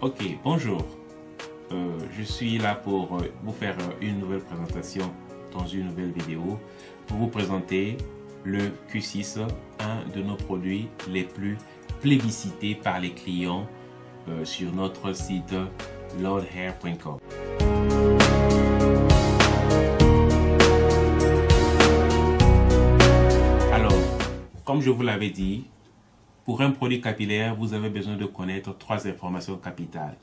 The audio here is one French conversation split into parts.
Ok, bonjour. Je suis là pour vous faire une nouvelle présentation dans une nouvelle vidéo pour vous présenter le Q6, un de nos produits les plus plébiscités par les clients sur notre site lordhair.com. Alors, comme je vous l'avais dit, pour un produit capillaire, vous avez besoin de connaître 3 informations capitales.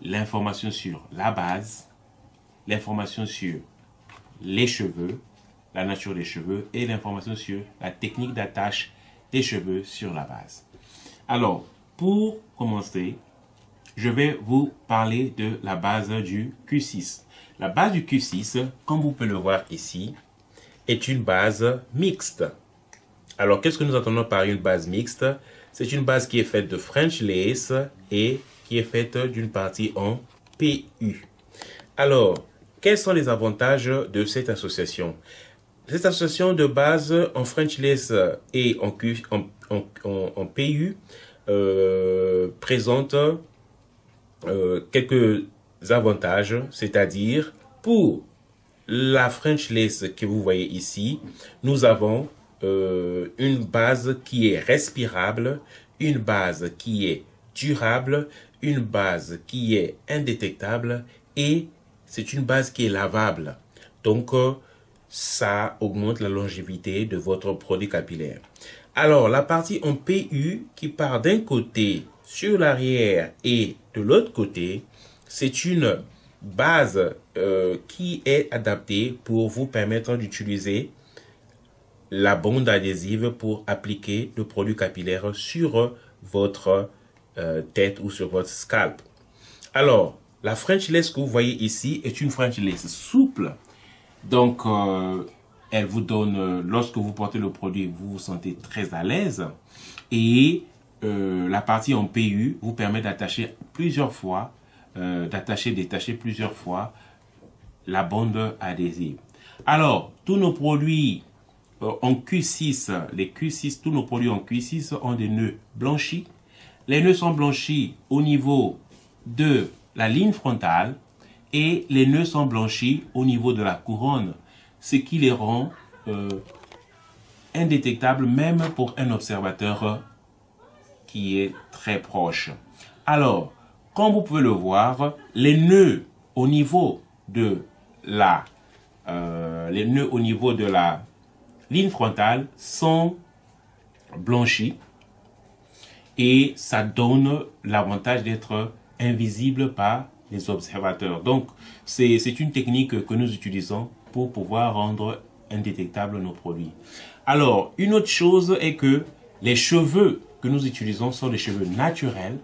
L'information sur la base, l'information sur les cheveux, la nature des cheveux et l'information sur la technique d'attache des cheveux sur la base. Alors, pour commencer, je vais vous parler de la base du Q6. La base du Q6, comme vous pouvez le voir ici, est une base mixte. Alors, qu'est-ce que nous entendons par une base mixte? C'est une base qui est faite de French Lace et qui est faite d'une partie en PU. Alors, quels sont les avantages de cette association? Cette association de base en French Lace et en PU présente quelques avantages, c'est-à-dire pour la French Lace que vous voyez ici, nous avons une base qui est respirable, une base qui est durable, une base qui est indétectable et c'est une base qui est lavable. Donc, ça augmente la longévité de votre produit capillaire. Alors, la partie en PU qui part d'un côté sur l'arrière et de l'autre côté, c'est une base qui est adaptée pour vous permettre d'utiliser la bande adhésive pour appliquer le produit capillaire sur votre tête ou sur votre scalp. Alors, la French Lace que vous voyez ici est une French Lace souple. Donc, elle vous donne, lorsque vous portez le produit, vous vous sentez très à l'aise. Et la partie en PU vous permet d'attacher plusieurs fois, détacher plusieurs fois la bande adhésive. Alors, tous nos produits en Q6, les Q6, tous nos produits en Q6 ont des nœuds blanchis. Les nœuds sont blanchis au niveau de la ligne frontale et les nœuds sont blanchis au niveau de la couronne, ce qui les rend indétectables même pour un observateur qui est très proche. Alors, comme vous pouvez le voir, les nœuds au niveau de la ligne frontale sont blanchis et ça donne l'avantage d'être invisible par les observateurs. Donc, c'est une technique que nous utilisons pour pouvoir rendre indétectables nos produits. Alors, une autre chose est que les cheveux que nous utilisons sont des cheveux naturels.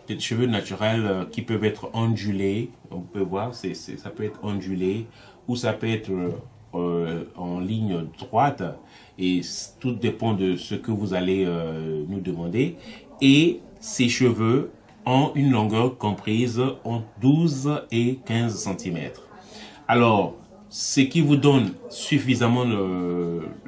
Des cheveux naturels qui peuvent être ondulés. On peut voir, ça peut être ondulé ou ça peut être en ligne droite et tout dépend de ce que vous allez nous demander. Et ces cheveux ont une longueur comprise entre 12 et 15 cm. Alors, ce qui vous donne suffisamment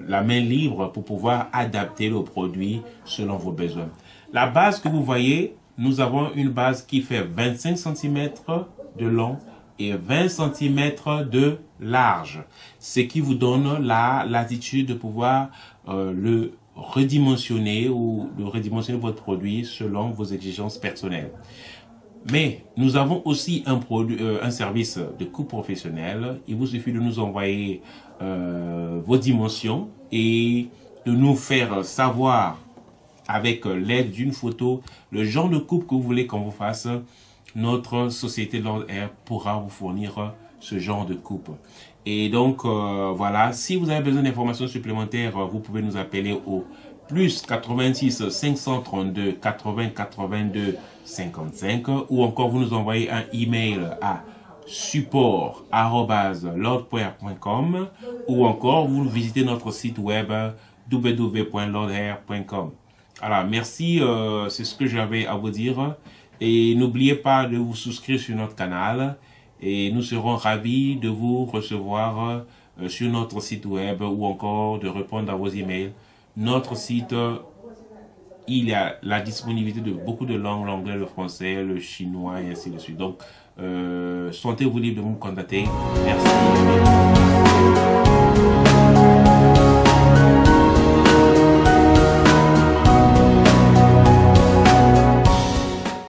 la main libre pour pouvoir adapter le produit selon vos besoins. La base que vous voyez, nous avons une base qui fait 25 cm de long et 20 cm de large, ce qui vous donne la latitude de pouvoir le redimensionner ou de redimensionner votre produit selon vos exigences personnelles. Mais nous avons aussi un service de coupe professionnel. Il vous suffit de nous envoyer vos dimensions et de nous faire savoir avec l'aide d'une photo le genre de coupe que vous voulez qu'on vous fasse. Notre société Lordhair pourra vous fournir ce genre de coupe. Et donc, voilà, si vous avez besoin d'informations supplémentaires, vous pouvez nous appeler au plus 86 532 80 82 55 ou encore vous nous envoyez un email à support@lordhair.com ou encore vous visitez notre site web www.lordhair.com. Alors, merci, c'est ce que j'avais à vous dire. Et n'oubliez pas de vous souscrire sur notre canal et nous serons ravis de vous recevoir sur notre site web ou encore de répondre à vos emails. Notre site il y a la disponibilité de beaucoup de langues, l'anglais, le français, le chinois et ainsi de suite. Donc, sentez-vous libre de me contacter. Merci.